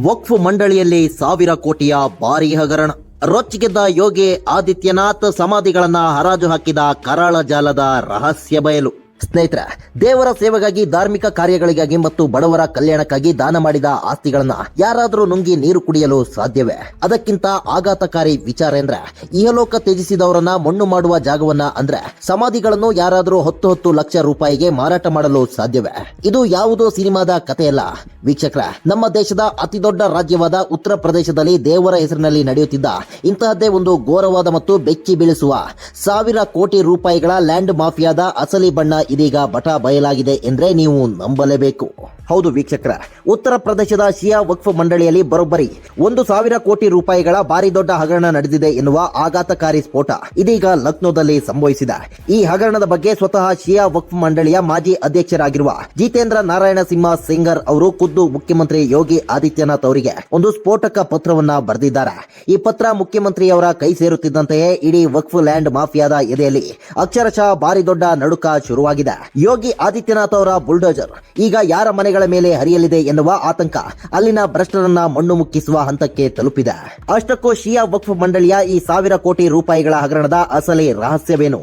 ವಕ್ಫ್ ಮಂಡಳಿಯಲ್ಲಿ 1000 ಕೋಟಿಯ ಭಾರಿ ಹಗರಣ. ರೊಚ್ಚಿಗೆದ್ದ ಯೋಗಿ ಆದಿತ್ಯನಾಥ್ ಸಮಾಧಿಗಳನ್ನ ಹರಾಜು ಹಾಕಿದ ಕರಾಳ ಜಾಲದ ರಹಸ್ಯ ಬಯಲು. ಸ್ನೇಹಿತರೆ, ದೇವರ ಸೇವೆಗಾಗಿ, ಧಾರ್ಮಿಕ ಕಾರ್ಯಗಳಿಗಾಗಿ ಮತ್ತು ಬಡವರ ಕಲ್ಯಾಣಕ್ಕಾಗಿ ದಾನ ಮಾಡಿದ ಆಸ್ತಿಗಳನ್ನ ಯಾರಾದರೂ ನುಂಗಿ ನೀರು ಕುಡಿಯಲು ಸಾಧ್ಯವೇ? ಅದಕ್ಕಿಂತ ಆಘಾತಕಾರಿ ವಿಚಾರ ಅಂದ್ರೆ ಇಹಲೋಕ ತ್ಯಜಿಸಿದವರನ್ನ ಮಣ್ಣು ಮಾಡುವ ಜಾಗವನ್ನ ಅಂದ್ರೆ ಸಮಾಧಿಗಳನ್ನು ಯಾರಾದರೂ 10 ಲಕ್ಷ ರೂಪಾಯಿಗೆ ಮಾರಾಟ ಮಾಡಲು ಸಾಧ್ಯವೇ? ಇದು ಯಾವುದೋ ಸಿನಿಮಾದ ಕಥೆಯಲ್ಲ ವೀಕ್ಷಕರ. ನಮ್ಮ ದೇಶದ ಅತಿ ದೊಡ್ಡ ರಾಜ್ಯವಾದ ಉತ್ತರ ಪ್ರದೇಶದಲ್ಲಿ ದೇವರ ಹೆಸರಿನಲ್ಲಿ ನಡೆಯುತ್ತಿದ್ದ ಇಂತಹದ್ದೇ ಒಂದು ಘೋರವಾದ ಮತ್ತು ಬೆಚ್ಚಿ ಬೀಳಿಸುವ 1000 ಕೋಟಿ ರೂಪಾಯಿಗಳ ಲ್ಯಾಂಡ್ ಮಾಫಿಯಾದ ಅಸಲಿ ಬಣ್ಣ ಇದೀಗ ಬಟಾ ಬಯಲಾಗಿದೆ ಎಂದ್ರೆ ನೀವು ನಂಬಲೇಬೇಕು. ಹೌದು ವೀಕ್ಷಕರ, ಉತ್ತರ ಪ್ರದೇಶದ ಶಿಯಾ ವಕ್ಫ್ ಮಂಡಳಿಯಲ್ಲಿ ಬರೋಬ್ಬರಿ 1000 ಕೋಟಿ ರೂಪಾಯಿಗಳ ಭಾರಿ ದೊಡ್ಡ ಹಗರಣ ನಡೆದಿದೆ ಎನ್ನುವ ಆಘಾತಕಾರಿ ಸ್ಫೋಟ ಇದೀಗ ಲಕ್ನೋದಲ್ಲಿ ಸಂಭವಿಸಿದೆ. ಈ ಹಗರಣದ ಬಗ್ಗೆ ಸ್ವತಃ ಶಿಯಾ ವಕ್ಫ್ ಮಂಡಳಿಯ ಮಾಜಿ ಅಧ್ಯಕ್ಷರಾಗಿರುವ ಜಿತೇಂದ್ರ ನಾರಾಯಣ ಸಿಂಹ ಸೆಂಗರ್ ಅವರು ಖುದ್ದು ಮುಖ್ಯಮಂತ್ರಿ ಯೋಗಿ ಆದಿತ್ಯನಾಥ್ ಅವರಿಗೆ ಒಂದು ಸ್ಫೋಟಕ ಪತ್ರವನ್ನ ಬರೆದಿದ್ದಾರೆ. ಈ ಪತ್ರ ಮುಖ್ಯಮಂತ್ರಿಯವರ ಕೈ ಸೇರುತ್ತಿದ್ದಂತೆಯೇ ಇಡೀ ವಕ್ಫ್ ಲ್ಯಾಂಡ್ ಮಾಫಿಯಾದ ಎದೆಯಲ್ಲಿ ಅಕ್ಷರಶಃ ಭಾರಿ ದೊಡ್ಡ ನಡುಕ ಶುರುವಾಗಿದೆ. ಯೋಗಿ ಆದಿತ್ಯನಾಥ್ ಅವರ ಬುಲ್ಡೋಜರ್ ಈಗ ಯಾರ ಮನೆಗಳ ಮೇಲೆ ಹರಿಯಲಿದೆ ಎನ್ನುವ ಆತಂಕ ಅಲ್ಲಿನ ಭ್ರಷ್ಟರನ್ನ ಮಣ್ಣು ಮುಕ್ಕಿಸುವ ಹಂತಕ್ಕೆ ತಲುಪಿದೆ. ಅಷ್ಟಕ್ಕೂ ಶಿಯಾ ವಕ್ಫ್ ಮಂಡಳಿಯ ಈ 1000 ಕೋಟಿ ರೂಪಾಯಿಗಳ ಹಗರಣದ ಅಸಲಿ ರಹಸ್ಯವೇನು?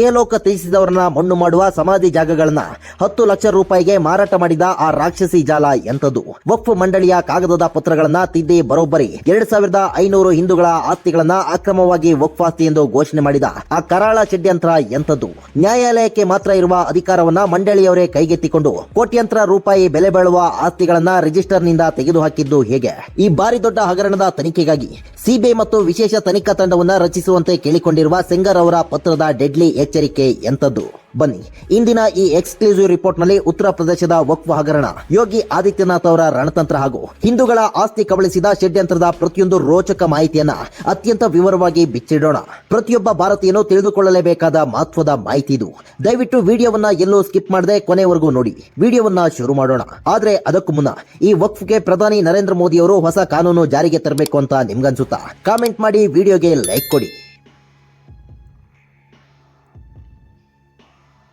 ಏಲೋಕ ತ್ಯಜಿಸಿದವರನ್ನ ಮಣ್ಣು ಮಾಡುವ ಸಮಾಧಿ ಜಾಗಗಳನ್ನ 10 ಲಕ್ಷ ರೂಪಾಯಿಗೆ ಮಾರಾಟ ಮಾಡಿದ ಆ ರಾಕ್ಷಸಿ ಜಾಲ ಎಂತದ್ದು? ವಕ್ಫ್ ಮಂಡಳಿಯ ಕಾಗದದ ಪತ್ರಗಳನ್ನ ತಿದ್ದಿ ಬರೋಬ್ಬರಿ 2500 ಹಿಂದೂಗಳ ಆಸ್ತಿಗಳನ್ನ ಅಕ್ರಮವಾಗಿ ವಕ್ಫ್ ಆಸ್ತಿ ಎಂದು ಘೋಷಣೆ ಮಾಡಿದ ಆ ಕರಾಳ ಷಡ್ಯಂತ್ರ ಎಂತದ್ದು? ನ್ಯಾಯಾಲಯಕ್ಕೆ ಮಾತ್ರ ಇರುವ ಅಧಿಕಾರವನ್ನ ಮಂಡಳಿಯವರೇ ಕೈಗೆತ್ತಿಕೊಂಡು ಕೋಟ್ಯಂತರ ರೂಪಾಯಿ ಬೆಲೆ ಬಾಳುವ ಆಸ್ತಿಗಳನ್ನ ರಿಜಿಸ್ಟರ್ನಿಂದ ತೆಗೆದುಹಾಕಿದ್ದು ಹೇಗೆ? ಈ ಬಾರಿ ದೊಡ್ಡ ಹಗರಣದ ತನಿಖೆಗಾಗಿ ಸಿಬಿಐ ಮತ್ತು ವಿಶೇಷ ತನಿಖಾ ತಂಡವನ್ನ ರಚಿಸುವಂತೆ ಕೇಳಿಕೊಂಡಿರುವ ಸೆಂಗರ್ ಅವರ ಪತ್ರದ ಡೆಡ್ಲಿ ಎಚ್ಚರಿಕೆ ಎಂತದ್ದು? ಬನ್ನಿ, ಇಂದಿನ ಈ ಎಕ್ಸ್ಕ್ಲೂಸಿವ್ ರಿಪೋರ್ಟ್ ನಲ್ಲಿ ಉತ್ತರ ಪ್ರದೇಶದ ವಕ್ಫ್ ಹಗರಣ, ಯೋಗಿ ಆದಿತ್ಯನಾಥ್ ಅವರ ರಣತಂತ್ರ ಹಾಗೂ ಹಿಂದೂಗಳ ಆಸ್ತಿ ಕಬಳಿಸಿದ ಷಡ್ಯಂತ್ರದ ಪ್ರತಿಯೊಂದು ರೋಚಕ ಮಾಹಿತಿಯನ್ನ ಅತ್ಯಂತ ವಿವರವಾಗಿ ಬಿಚ್ಚಿಡೋಣ. ಪ್ರತಿಯೊಬ್ಬ ಭಾರತೀಯನು ತಿಳಿದುಕೊಳ್ಳಲೇಬೇಕಾದ ಮಹತ್ವದ ಮಾಹಿತಿ ಇದು. ದಯವಿಟ್ಟು ವಿಡಿಯೋವನ್ನ ಎಲ್ಲೂ ಸ್ಕಿಪ್ ಮಾಡದೆ ಕೊನೆವರೆಗೂ ನೋಡಿ. ವಿಡಿಯೋವನ್ನ ಶುರು ಮಾಡೋಣ. ಆದ್ರೆ ಅದಕ್ಕೂ ಮುನ್ನ ಈ ವಕ್ಫ್ಗೆ ಪ್ರಧಾನಿ ನರೇಂದ್ರ ಮೋದಿ ಅವರು ಹೊಸ ಕಾನೂನು ಜಾರಿಗೆ ತರಬೇಕು ಅಂತ ನಿಮ್ಗನ್ಸುತ್ತಾ? ಕಾಮೆಂಟ್ ಮಾಡಿ, ವಿಡಿಯೋಗೆ ಲೈಕ್ ಕೊಡಿ.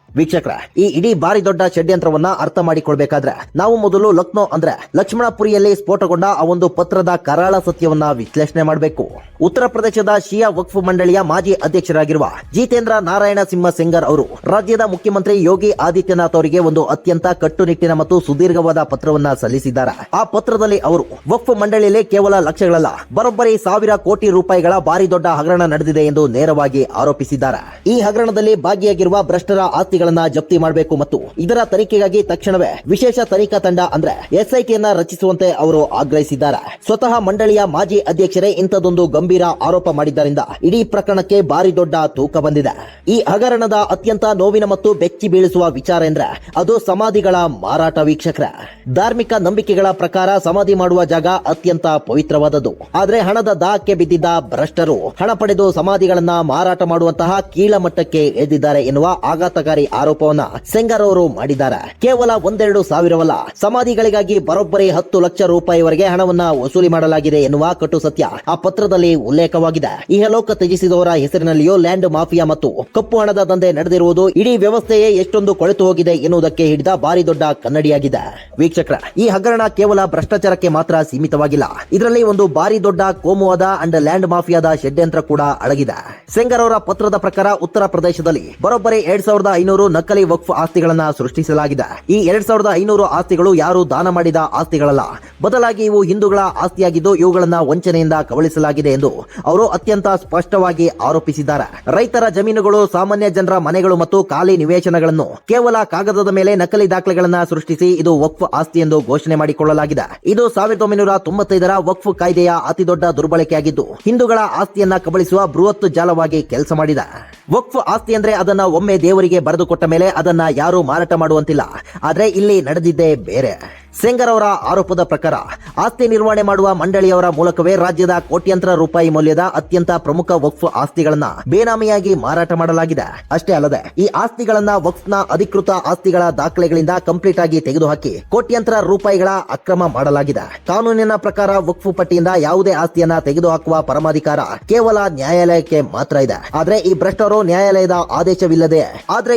ವೀಕ್ಷಕರ, ಈ ಇಡೀ ಬಾರಿ ದೊಡ್ಡ ಷಡ್ಯಂತ್ರವನ್ನ ಅರ್ಥ ಮಾಡಿಕೊಳ್ಬೇಕಾದ್ರೆ ನಾವು ಮೊದಲು ಲಕ್ನೋ ಅಂದ್ರೆ ಲಕ್ಷ್ಮಣಪುರಿಯಲ್ಲಿ ಸ್ಫೋಟಗೊಂಡ ಆ ಒಂದು ಪತ್ರದ ಕರಾಳ ಸತ್ಯವನ್ನ ವಿಶ್ಲೇಷಣೆ ಮಾಡಬೇಕು. ಉತ್ತರ ಪ್ರದೇಶದ ಶಿಯಾ ವಕ್ಫ್ ಮಂಡಳಿಯ ಮಾಜಿ ಅಧ್ಯಕ್ಷರಾಗಿರುವ ಜಿತೇಂದ್ರ ನಾರಾಯಣ ಸಿಂಹ ಸೆಂಗರ್ ಅವರು ರಾಜ್ಯದ ಮುಖ್ಯಮಂತ್ರಿ ಯೋಗಿ ಆದಿತ್ಯನಾಥ್ ಅವರಿಗೆ ಒಂದು ಅತ್ಯಂತ ಕಟ್ಟುನಿಟ್ಟಿನ ಮತ್ತು ಸುದೀರ್ಘವಾದ ಪತ್ರವನ್ನ ಸಲ್ಲಿಸಿದ್ದಾರೆ. ಆ ಪತ್ರದಲ್ಲಿ ಅವರು ವಕ್ಫ್ ಮಂಡಳಿಯಲ್ಲಿ ಕೇವಲ ಲಕ್ಷಗಳಲ್ಲ, ಬರೋಬ್ಬರಿ 1000 ಕೋಟಿ ರೂಪಾಯಿಗಳ ಭಾರಿ ದೊಡ್ಡ ಹಗರಣ ನಡೆದಿದೆ ಎಂದು ನೇರವಾಗಿ ಆರೋಪಿಸಿದ್ದಾರೆ. ಈ ಹಗರಣದಲ್ಲಿ ಭಾಗಿಯಾಗಿರುವ ಭ್ರಷ್ಟರ ಆಸ್ತಿಗಳ ಜಪ್ತಿ ಮಾಡಬೇಕು ಮತ್ತು ಇದರ ತನಿಖೆಗಾಗಿ ತಕ್ಷಣವೇ ವಿಶೇಷ ತನಿಖಾ ತಂಡ ಅಂದ್ರೆ ಎಸ್ಐಟಿಯನ್ನ ರಚಿಸುವಂತೆ ಅವರು ಆಗ್ರಹಿಸಿದ್ದಾರೆ. ಸ್ವತಃ ಮಂಡಳಿಯ ಮಾಜಿ ಅಧ್ಯಕ್ಷರೇ ಇಂಥದೊಂದು ಗಂಭೀರ ಆರೋಪ ಮಾಡಿದ್ದರಿಂದ ಇಡೀ ಪ್ರಕರಣಕ್ಕೆ ಭಾರಿ ದೊಡ್ಡ ತೂಕ ಬಂದಿದೆ. ಈ ಹಗರಣದ ಅತ್ಯಂತ ನೋವಿನ ಮತ್ತು ಬೆಚ್ಚಿ ಬೀಳಿಸುವ ವಿಚಾರ ಎಂದ್ರೆ ಅದು ಸಮಾಧಿಗಳ ಮಾರಾಟ. ವೀಕ್ಷಕರ, ಧಾರ್ಮಿಕ ನಂಬಿಕೆಗಳ ಪ್ರಕಾರ ಸಮಾಧಿ ಮಾಡುವ ಜಾಗ ಅತ್ಯಂತ ಪವಿತ್ರವಾದದ್ದು. ಆದ್ರೆ ಹಣದ ದಾಹಕ್ಕೆ ಬಿದ್ದಿದ್ದ ಭ್ರಷ್ಟರು ಹಣ ಪಡೆದು ಸಮಾಧಿಗಳನ್ನ ಮಾರಾಟ ಮಾಡುವಂತಹ ಕೀಳಮಟ್ಟಕ್ಕೆ ಇಳಿದಿದ್ದಾರೆ ಎನ್ನುವ ಆಘಾತಕಾರಿ ಆರೋಪವನ್ನ ಸೆಂಗರ್ ಅವರು ಮಾಡಿದ್ದಾರೆ. ಕೇವಲ 1-2 ಸಾವಿರವಲ್ಲ, ಸಮಾಧಿಗಳಿಗಾಗಿ ಬರೋಬ್ಬರಿ 10 ಲಕ್ಷ ರೂಪಾಯಿವರೆಗೆ ಹಣವನ್ನ ವಸೂಲಿ ಮಾಡಲಾಗಿದೆ ಎನ್ನುವ ಕಟು ಸತ್ಯ ಆ ಪತ್ರದಲ್ಲಿ ಉಲ್ಲೇಖವಾಗಿದೆ. ಇಹಲೋಕ ತ್ಯಜಿಸಿದವರ ಹೆಸರಿನಲ್ಲಿಯೂ ಲ್ಯಾಂಡ್ ಮಾಫಿಯಾ ಮತ್ತು ಕಪ್ಪು ಹಣದ ದಂಧೆ ನಡೆದಿರುವುದು ಇಡೀ ವ್ಯವಸ್ಥೆಯೇ ಎಷ್ಟೊಂದು ಕೊಳೆತು ಹೋಗಿದೆ ಎನ್ನುವುದಕ್ಕೆ ಹಿಡಿದ ಭಾರಿ ದೊಡ್ಡ ಕನ್ನಡಿಯಾಗಿದೆ. ವೀಕ್ಷಕರ, ಈ ಹಗರಣ ಕೇವಲ ಭ್ರಷ್ಟಾಚಾರಕ್ಕೆ ಮಾತ್ರ ಸೀಮಿತವಾಗಿಲ್ಲ. ಇದರಲ್ಲಿ ಒಂದು ಭಾರಿ ದೊಡ್ಡ ಕೋಮುವಾದ ಅಂಡ್ ಲ್ಯಾಂಡ್ ಮಾಫಿಯಾದ ಷಡ್ಯಂತ್ರ ಕೂಡ ಅಡಗಿದೆ. ಸೆಂಗರ್ ಅವರ ಪತ್ರದ ಪ್ರಕಾರ ಉತ್ತರ ಪ್ರದೇಶದಲ್ಲಿ ಬರೋಬ್ಬರಿ 2500 ನಕಲಿ ವಕ್ಫ್ ಆಸ್ತಿಗಳನ್ನ ಸೃಷ್ಟಿಸಲಾಗಿದೆ. ಈ 2500 ಆಸ್ತಿಗಳು ಯಾರು ದಾನ ಮಾಡಿದ ಆಸ್ತಿಗಳಲ್ಲ, ಬದಲಾಗಿ ಇವು ಹಿಂದೂಗಳ ಆಸ್ತಿಯಾಗಿದ್ದು ಇವುಗಳನ್ನ ವಂಚನೆಯಿಂದ ಕಬಳಿಸಲಾಗಿದೆ ಎಂದು ಅವರು ಅತ್ಯಂತ ಸ್ಪಷ್ಟವಾಗಿ ಆರೋಪಿಸಿದ್ದಾರೆ. ರೈತರ ಜಮೀನುಗಳು, ಸಾಮಾನ್ಯ ಜನರ ಮನೆಗಳು ಮತ್ತು ಖಾಲಿ ನಿವೇಶನಗಳನ್ನು ಕೇವಲ ಕಾಗದದ ಮೇಲೆ ನಕಲಿ ದಾಖಲೆಗಳನ್ನ ಸೃಷ್ಟಿಸಿ ಇದು ವಕ್ಫ್ ಆಸ್ತಿ ಎಂದು ಘೋಷಣೆ ಮಾಡಿಕೊಳ್ಳಲಾಗಿದೆ. ಇದು 1995ರ ವಕ್ಫ್ ಕಾಯ್ದೆಯ ಅತಿದೊಡ್ಡ ದುರ್ಬಳಕೆಯಾಗಿದ್ದು ಹಿಂದೂಗಳ ಆಸ್ತಿಯನ್ನ ಕಬಳಿಸುವ ಬೃಹತ್ ಜಾಲವಾಗಿ ಕೆಲಸ ಮಾಡಿದೆ. ವಕ್ಫ್ ಆಸ್ತಿ ಅಂದ್ರೆ ಅದನ್ನ ಒಮ್ಮೆ ದೇವರಿಗೆ ಬರೆದುಕೊಟ್ಟ ಮೇಲೆ ಅದನ್ನ ಯಾರು ಮಾರಾಟ ಮಾಡುವಂತಿಲ್ಲ. ಆದ್ರೆ ಇಲ್ಲಿ ನಡೆದಿದ್ದೇ ಬೇರೆ. ಸೆಂಗರ್ ಅವರ ಆರೋಪದ ಪ್ರಕಾರ ಆಸ್ತಿ ನಿರ್ವಹಣೆ ಮಾಡುವ ಮಂಡಳಿಯವರ ಮೂಲಕವೇ ರಾಜ್ಯದ ಕೋಟ್ಯಂತರ ರೂಪಾಯಿ ಮೌಲ್ಯದ ಅತ್ಯಂತ ಪ್ರಮುಖ ವಕ್ಫ್ ಆಸ್ತಿಗಳನ್ನ ಬೇನಾಮಿಯಾಗಿ ಮಾರಾಟ ಮಾಡಲಾಗಿದೆ. ಅಷ್ಟೇ ಅಲ್ಲದೆ ಈ ಆಸ್ತಿಗಳನ್ನ ವಕ್ಫ್ನ ಅಧಿಕೃತ ಆಸ್ತಿಗಳ ದಾಖಲೆಗಳಿಂದ ಕಂಪ್ಲೀಟ್ ಆಗಿ ತೆಗೆದುಹಾಕಿ ಕೋಟ್ಯಂತರ ರೂಪಾಯಿಗಳ ಅಕ್ರಮ ಮಾಡಲಾಗಿದೆ. ಕಾನೂನಿನ ಪ್ರಕಾರ ವಕ್ಫ್ ಪಟ್ಟಿಯಿಂದ ಯಾವುದೇ ಆಸ್ತಿಯನ್ನ ತೆಗೆದುಹಾಕುವ ಪರಮಾಧಿಕಾರ ಕೇವಲ ನ್ಯಾಯಾಲಯಕ್ಕೆ ಮಾತ್ರ ಇದೆ. ಆದ್ರೆ ಈ ಭ್ರಷ್ಟರು ನ್ಯಾಯಾಲಯದ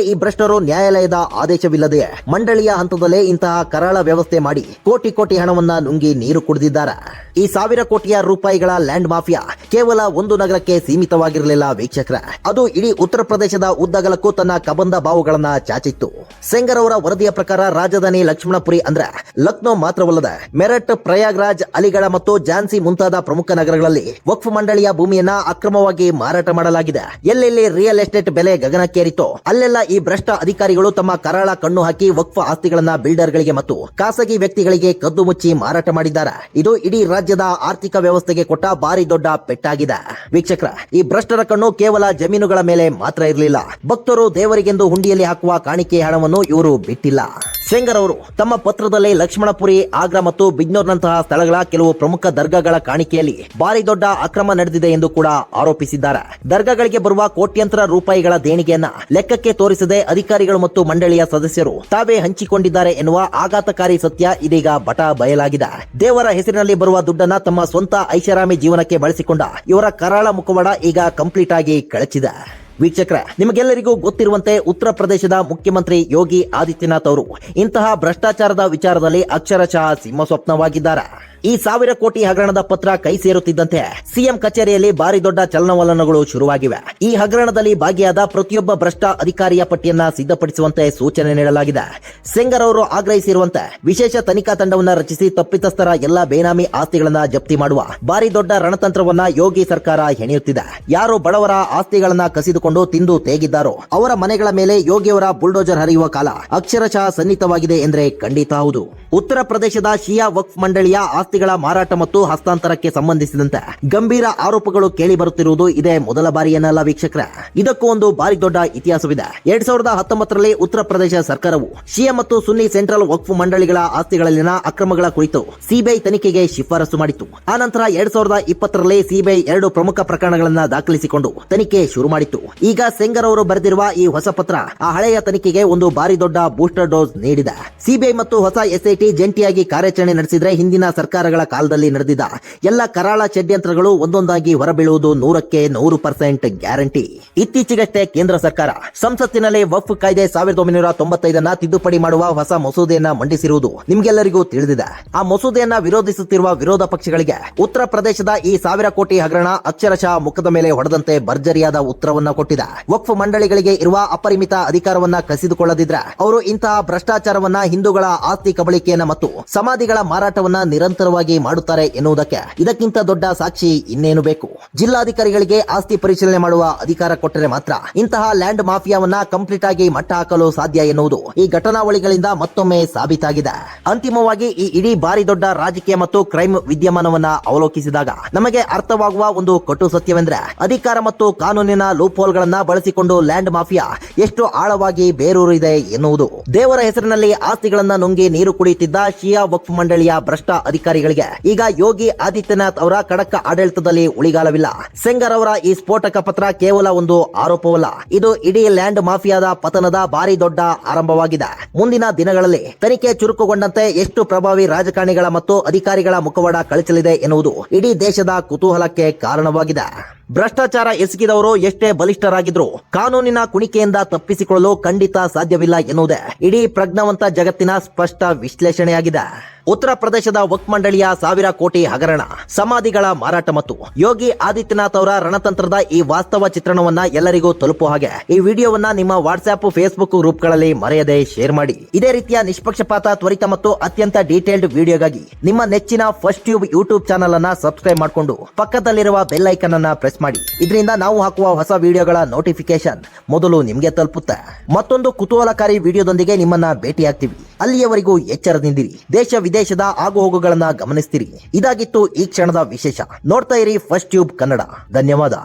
ಆದೇಶವಿಲ್ಲದೆ ಮಂಡಳಿಯ ಹಂತದಲ್ಲೇ ಇಂತಹ ಕರಾಳ ವ್ಯವಸ್ಥೆ ಮಾಡಿ ಕೋಟಿ ಕೋಟಿ ಹಣವನ್ನ ನುಂಗಿ ನೀರು ಕುಡಿದಿದ್ದಾರೆ. ಈ 1000 ಕೋಟಿಯ ರೂಪಾಯಿಗಳ ಲ್ಯಾಂಡ್ ಮಾಫಿಯಾ ಕೇವಲ ಒಂದು ನಗರಕ್ಕೆ ಸೀಮಿತವಾಗಿರಲಿಲ್ಲ ವೀಕ್ಷಕರೇ, ಅದು ಇಡೀ ಉತ್ತರ ಪ್ರದೇಶದ ಉದ್ದಗಲಕ್ಕೂ ತನ್ನ ಕಬಂದ ಬಾವುಗಳನ್ನ ಚಾಚಿತ್ತು. ಸೆಂಗರ್ ಅವರ ವರದಿಯ ಪ್ರಕಾರ ರಾಜಧಾನಿ ಲಕ್ಷ್ಮಣಪುರಿ ಅಂದ್ರೆ ಲಕ್ನೋ ಮಾತ್ರವಲ್ಲದೆ ಮೆರಟ್, ಪ್ರಯಾಗ್ರಾಜ್, ಅಲಿಗಢ ಮತ್ತು ಝಾನ್ಸಿ ಮುಂತಾದ ಪ್ರಮುಖ ನಗರಗಳಲ್ಲಿ ವಕ್ಫ್ ಮಂಡಳಿಯ ಭೂಮಿಯನ್ನ ಅಕ್ರಮವಾಗಿ ಮಾರಾಟ ಮಾಡಲಾಗಿದೆ. ಎಲ್ಲೆಲ್ಲಿ ರಿಯಲ್ ಎಸ್ಟೇಟ್ ಬೆಲೆ ಗಗನಕ್ಕೇರಿತೋ ಅಲ್ಲೆಲ್ಲ ಈ ಭ್ರಷ್ಟ ಅಧಿಕಾರಿಗಳು ತಮ್ಮ ಕರಾಳ ಕಣ್ಣು ಹಾಕಿ ವಕ್ಫ್ ಆಸ್ತಿಗಳನ್ನ ಬಿಲ್ಡರ್ಗಳಿಗೆ ಮತ್ತು ಖಾಸಗಿ ವ್ಯಕ್ತಿಗಳಿಗೆ ಕದ್ದು ಮುಚ್ಚಿ ಮಾರಾಟ ಮಾಡಿದ್ದಾರೆ. ಇದು ಇಡೀ ರಾಜ್ಯದ ಆರ್ಥಿಕ ವ್ಯವಸ್ಥೆಗೆ ಕೊಟ್ಟ ಭಾರಿ ದೊಡ್ಡ ಪೆಟ್ಟಾಗಿದೆ. ವೀಕ್ಷಕರ, ಈ ಭ್ರಷ್ಟರ ಕಣ್ಣು ಕೇವಲ ಜಮೀನುಗಳ ಮೇಲೆ ಮಾತ್ರ ಇರಲಿಲ್ಲ. ಭಕ್ತರು ದೇವರಿಗೆಂದು ಹುಂಡಿಯಲ್ಲಿ ಹಾಕುವ ಕಾಣಿಕೆ ಹಣವನ್ನು ಇವರು ಬಿಟ್ಟಿಲ್ಲ. ಸೆಂಗರ್ ಅವರು ತಮ್ಮ ಪತ್ರದಲ್ಲಿ ಲಕ್ಷ್ಮಣಪುರಿ, ಆಗ್ರಾ ಮತ್ತು ಬಿಜ್ನೋರ್ನಂತಹ ಸ್ಥಳಗಳ ಕೆಲವು ಪ್ರಮುಖ ದರ್ಗಾಗಳ ಕಾಣಿಕೆಯಲ್ಲಿ ಭಾರಿ ದೊಡ್ಡ ಅಕ್ರಮ ನಡೆದಿದೆ ಎಂದು ಕೂಡ ಆರೋಪಿಸಿದ್ದಾರೆ. ದರ್ಗಾಗಳಿಗೆ ಬರುವ ಕೋಟ್ಯಂತರ ರೂಪಾಯಿಗಳ ದೇಣಿಗೆಯನ್ನ ಲೆಕ್ಕಕ್ಕೆ ತೋರಿಸದೆ ಅಧಿಕಾರಿಗಳು ಮತ್ತು ಮಂಡಳಿಯ ಸದಸ್ಯರು ತಾವೇ ಹಂಚಿಕೊಂಡಿದ್ದಾರೆ ಎನ್ನುವ ಆಘಾತಕಾರಿ ಸತ್ಯ ಇದೀಗ ಬಟ ಬಯಲಾಗಿದೆ. ದೇವರ ಹೆಸರಿನಲ್ಲಿ ಬರುವ ದುಡ್ಡನ್ನ ತಮ್ಮ ಸ್ವಂತ ಐಷಾರಾಮಿ ಜೀವನಕ್ಕೆ ಬಳಸಿಕೊಂಡ ಇವರ ಕರಾಳ ಮುಖವಾಡ ಈಗ ಕಂಪ್ಲೀಟ್ ಆಗಿ ಕಳಚಿದೆ. ವೀಕ್ಷಕರ, ನಿಮಗೆಲ್ಲರಿಗೂ ಗೊತ್ತಿರುವಂತೆ ಉತ್ತರ ಪ್ರದೇಶದ ಮುಖ್ಯಮಂತ್ರಿ ಯೋಗಿ ಆದಿತ್ಯನಾಥ್ ಅವರು ಇಂತಹ ಭ್ರಷ್ಟಾಚಾರದ ವಿಚಾರದಲ್ಲಿ ಅಕ್ಷರಶಃ ಸಿಂಹಸ್ವಪ್ನವಾಗಿದ್ದಾರೆ. ಈ 1000 ಕೋಟಿ ಹಗರಣದ ಪತ್ರ ಕೈ ಸೇರುತ್ತಿದ್ದಂತೆ ಸಿಎಂ ಕಚೇರಿಯಲ್ಲಿ ಭಾರಿ ದೊಡ್ಡ ಚಲನವಲನಗಳು ಶುರುವಾಗಿವೆ. ಈ ಹಗರಣದಲ್ಲಿ ಭಾಗಿಯಾದ ಪ್ರತಿಯೊಬ್ಬ ಭ್ರಷ್ಟ ಅಧಿಕಾರಿಯ ಪಟ್ಟಿಯನ್ನ ಸಿದ್ಧಪಡಿಸುವಂತೆ ಸೂಚನೆ ನೀಡಲಾಗಿದೆ. ಸೆಂಗರ್ ಅವರು ಆಗ್ರಹಿಸಿರುವಂತೆ ವಿಶೇಷ ತನಿಖಾ ತಂಡವನ್ನ ರಚಿಸಿ ತಪ್ಪಿತಸ್ಥರ ಎಲ್ಲಾ ಬೇನಾಮಿ ಆಸ್ತಿಗಳನ್ನ ಜಪ್ತಿ ಮಾಡುವ ಭಾರಿ ದೊಡ್ಡ ರಣತಂತ್ರವನ್ನ ಯೋಗಿ ಸರ್ಕಾರ ಹೆಣೆಯುತ್ತಿದೆ. ಯಾರು ಬಡವರ ಆಸ್ತಿಗಳನ್ನ ಕಸಿದುಕೊಂಡು ತಿಂದು ತೇಗಿದ್ದಾರೋ ಅವರ ಮನೆಗಳ ಮೇಲೆ ಯೋಗಿಯವರ ಬುಲ್ಡೋಜರ್ ಹರಿಯುವ ಕಾಲ ಅಕ್ಷರಶಃ ಸನ್ನಿಹಿತವಾಗಿದೆ ಎಂದ್ರೆ ಖಂಡಿತ ಹೌದು. ಉತ್ತರ ಪ್ರದೇಶದ ಶಿಯಾ ವಕ್ಫ್ ಮಂಡಳಿಯ ಆಸ್ತಿಗಳ ಮಾರಾಟ ಮತ್ತು ಹಸ್ತಾಂತರಕ್ಕೆ ಸಂಬಂಧಿಸಿದಂತೆ ಗಂಭೀರ ಆರೋಪಗಳು ಕೇಳಿ ಬರುತ್ತಿರುವುದು ಇದೇ ಮೊದಲ ಬಾರಿ ಏನಲ್ಲ ವೀಕ್ಷಕರ. ಇದಕ್ಕೂ ಒಂದು ಭಾರಿ ದೊಡ್ಡ ಇತಿಹಾಸವಿದೆ. 2019ರಲ್ಲಿ ಉತ್ತರ ಪ್ರದೇಶ ಸರ್ಕಾರವು ಶಿಯಾ ಮತ್ತು ಸುನ್ನಿ ಸೆಂಟ್ರಲ್ ವಕ್ಫ್ ಮಂಡಳಿಗಳ ಆಸ್ತಿಗಳಲ್ಲಿನ ಅಕ್ರಮಗಳ ಕುರಿತು ಸಿಬಿಐ ತನಿಖೆಗೆ ಶಿಫಾರಸು ಮಾಡಿತ್ತು. ಆನಂತರ 2020ರಲ್ಲಿ ಸಿಬಿಐ 2 ಪ್ರಮುಖ ಪ್ರಕರಣಗಳನ್ನ ದಾಖಲಿಸಿಕೊಂಡು ತನಿಖೆ ಶುರು ಮಾಡಿತ್ತು. ಈಗ ಸೆಂಗರ್ ಅವರು ಬರೆದಿರುವ ಈ ಹೊಸ ಪತ್ರ ಆ ಹಳೆಯ ತನಿಖೆಗೆ ಒಂದು ಭಾರಿ ದೊಡ್ಡ ಬೂಸ್ಟರ್ ಡೋಸ್ ನೀಡಿದೆ. ಸಿಬಿಐ ಮತ್ತು ಹೊಸ ಎಸ್ಐಟಿ ಜಂಟಿಯಾಗಿ ಕಾರ್ಯಾಚರಣೆ ನಡೆಸಿದ್ರೆ ಹಿಂದಿನ ಸರ್ಕಾರಗಳ ಕಾಲದಲ್ಲಿ ನಡೆದಿದ್ದ ಎಲ್ಲ ಕರಾಳ ಷಡ್ಯಂತ್ರಗಳು ಒಂದೊಂದಾಗಿ ಹೊರಬೀಳುವುದು 100ಕ್ಕೆ 100% ಗ್ಯಾರಂಟಿ. ಇತ್ತೀಚೆಗಷ್ಟೇ ಕೇಂದ್ರ ಸರ್ಕಾರ ಸಂಸತ್ತಿನಲ್ಲಿ ವಕ್ಫ್ ಕಾಯ್ದೆ 1995 ತಿದ್ದುಪಡಿ ಮಾಡುವ ಹೊಸ ಮಸೂದೆಯನ್ನ ಮಂಡಿಸಿರುವುದು ನಿಮ್ಗೆಲ್ಲರಿಗೂ ತಿಳಿದಿದೆ. ಆ ಮಸೂದೆಯನ್ನ ವಿರೋಧಿಸುತ್ತಿರುವ ವಿರೋಧ ಪಕ್ಷಗಳಿಗೆ ಉತ್ತರ ಪ್ರದೇಶದ ಈ 1000 ಕೋಟಿ ಹಗರಣ ಅಕ್ಷರಶಃ ಮುಖದ ಮೇಲೆ ಹೊಡೆದಂತೆ ಭರ್ಜರಿಯಾದ ಉತ್ತರವನ್ನ ಕೊಟ್ಟಿದೆ. ವಕ್ಫ್ ಮಂಡಳಿಗಳಿಗೆ ಇರುವ ಅಪರಿಮಿತ ಅಧಿಕಾರವನ್ನ ಕಸಿದುಕೊಳ್ಳದಿದ್ರೆ ಅವರು ಇಂತಹ ಭ್ರಷ್ಟಾಚಾರವನ್ನ, ಹಿಂದೂಗಳ ಆಸ್ತಿ ಕಬಳಿಕೆಯನ್ನ ಮತ್ತು ಸಮಾಧಿಗಳ ಮಾರಾಟವನ್ನ ನಿರಂತರವಾಗಿ ಮಾಡುತ್ತಾರೆ ಎನ್ನುವುದಕ್ಕೆ ಇದಕ್ಕಿಂತ ದೊಡ್ಡ ಸಾಕ್ಷಿ ಇನ್ನೇನು ಬೇಕು. ಜಿಲ್ಲಾಧಿಕಾರಿಗಳಿಗೆ ಆಸ್ತಿ ಪರಿಶೀಲನೆ ಮಾಡುವ ಅಧಿಕಾರ ಕೊಟ್ಟರೆ ಮಾತ್ರ ಇಂತಹ ಲ್ಯಾಂಡ್ ಮಾಫಿಯಾವನ್ನ ಕಂಪ್ಲೀಟ್ ಆಗಿ ಮಟ್ಟ ಹಾಕಲು ಸಾಧ್ಯ ಎನ್ನುವುದು ಈ ಘಟನಾವಳಿಗಳಿಂದ ಮತ್ತೊಮ್ಮೆ ಸಾಬೀತಾಗಿದೆ. ಅಂತಿಮವಾಗಿ ಈ ಇಡೀ ಭಾರಿ ದೊಡ್ಡ ರಾಜಕೀಯ ಮತ್ತು ಕ್ರೈಮ್ ವಿದ್ಯಮಾನವನ್ನ ಅವಲೋಕಿಸಿದಾಗ ನಮಗೆ ಅರ್ಥವಾಗುವ ಒಂದು ಕಟು ಸತ್ಯವೆಂದ್ರೆ ಅಧಿಕಾರ ಮತ್ತು ಕಾನೂನಿನ ಲೂಪ್ಹೋಲ್ಗಳನ್ನ ಬಳಸಿಕೊಂಡು ಲ್ಯಾಂಡ್ ಮಾಫಿಯಾ ಎಷ್ಟು ಆಳವಾಗಿ ಬೇರೂರಿದೆ ಎನ್ನುವುದು. ದೇವರ ಹೆಸರಿನಲ್ಲಿ ಆಸ್ತಿಗಳನ್ನ ನುಂಗಿ ನೀರು ಕುಡಿಯುತ್ತಿದ್ದ ಶಿಯಾ ವಕ್ಫ್ ಮಂಡಳಿಯ ಭ್ರಷ್ಟ ಅಧಿಕಾರಿಗಳಿಗೆ ಈಗ ಯೋಗಿ ಆದಿತ್ಯನಾಥ್ ಅವರ ಖಡಕ್ ಆಡಳಿತದಲ್ಲಿ ಉಳಿಗಾಲವಿಲ್ಲ. ಸೆಂಗರ್ ಅವರ ಈ ಸ್ಫೋಟಕ ಪತ್ರ ಕೇವಲ ಒಂದು ಆರೋಪವಲ್ಲ, ಇದು ಇಡೀ ಲ್ಯಾಂಡ್ ಮಾಫಿಯಾದ ಪತನದ ಭಾರಿ ದೊಡ್ಡ ಆರಂಭವಾಗಿದೆ. ಮುಂದಿನ ದಿನಗಳಲ್ಲಿ ತನಿಖೆ ಚುರುಕುಗೊಂಡಂತೆ ಎಷ್ಟು ಪ್ರಭಾವಿ ರಾಜಕಾರಣಿಗಳ ಮತ್ತು ಅಧಿಕಾರಿಗಳ ಮುಖವಾಡ ಕಳಚಲಿದೆ ಎನ್ನುವುದು ಇಡೀ ದೇಶದ ಕುತೂಹಲಕ್ಕೆ ಕಾರಣವಾಗಿದೆ. ಭ್ರಷ್ಟಾಚಾರ ಎಸಗಿದವರು ಎಷ್ಟೇ ಬಲಿಷ್ಠರಾಗಿದ್ರು ಕಾನೂನಿನ ಕುಣಿಕೆಯಿಂದ ತಪ್ಪಿಸಿಕೊಳ್ಳಲು ಖಂಡಿತ ಸಾಧ್ಯವಿಲ್ಲ ಎನ್ನುವುದೇ ಇಡೀ ಪ್ರಜ್ಞಾವಂತ ಜಗತ್ತಿನ ಸ್ಪಷ್ಟ ವಿಶ್ಲೇಷಣೆಯಾಗಿದೆ. ಉತ್ತರ ಪ್ರದೇಶದ ವಕ್ಫ್ ಮಂಡಳಿಯ 1000 ಕೋಟಿ ಹಗರಣ, ಸಮಾಧಿಗಳ ಮಾರಾಟ ಮತ್ತು ಯೋಗಿ ಆದಿತ್ಯನಾಥ್ ಅವರ ರಣತಂತ್ರದ ಈ ವಾಸ್ತವ ಚಿತ್ರಣವನ್ನ ಎಲ್ಲರಿಗೂ ತಲುಪುವ ಹಾಗೆ ಈ ವಿಡಿಯೋವನ್ನ ನಿಮ್ಮ ವಾಟ್ಸ್ಆಪ್, ಫೇಸ್ಬುಕ್ ಗ್ರೂಪ್ಗಳಲ್ಲಿ ಮರೆಯದೆ ಶೇರ್ ಮಾಡಿ. ಇದೇ ರೀತಿಯ ನಿಷ್ಪಕ್ಷಪಾತ, ತ್ವರಿತ ಮತ್ತು ಅತ್ಯಂತ ಡೀಟೇಲ್ಡ್ ವಿಡಿಯೋಗಾಗಿ ನಿಮ್ಮ ನೆಚ್ಚಿನ ಫಸ್ಟ್ ಟ್ಯೂಬ್ ಯೂಟ್ಯೂಬ್ ಚಾನಲ್ ಅನ್ನ ಸಬ್ಸ್ಕ್ರೈಬ್ ಮಾಡಿಕೊಂಡು ಪಕ್ಕದಲ್ಲಿರುವ ಬೆಲ್ ಐಕನ್ ಅನ್ನ ಪ್ರೆಸ್ ಮಾಡಿ. ಇದರಿಂದ ನಾವು ಹಾಕುವ ಹೊಸ ವಿಡಿಯೋಗಳ ನೋಟಿಫಿಕೇಶನ್ ಮೊದಲು ನಿಮಗೆ ತಲುಪುತ್ತೆ. ಮತ್ತೊಂದು ಕುತೂಹಲಕಾರಿ ವಿಡಿಯೋದೊಂದಿಗೆ ನಿಮ್ಮನ್ನ ಭೇಟಿಯಾಗ್ತೀವಿ. ಅಲ್ಲಿಯವರೆಗೂ ಎಚ್ಚರದಿಂದಿರಿ. ದೇಶ ವಿದೇಶದ ಆಗುಹೋಗುಗಳನ್ನ ಗಮನಿಸ್ತಿರಿ. ಇದಾಗಿತ್ತು ಈ ಕ್ಷಣದ ವಿಶೇಷ. ನೋಡ್ತಾ ಇರಿ ಫಸ್ಟ್ ಟ್ಯೂಬ್ ಕನ್ನಡ. ಧನ್ಯವಾದ.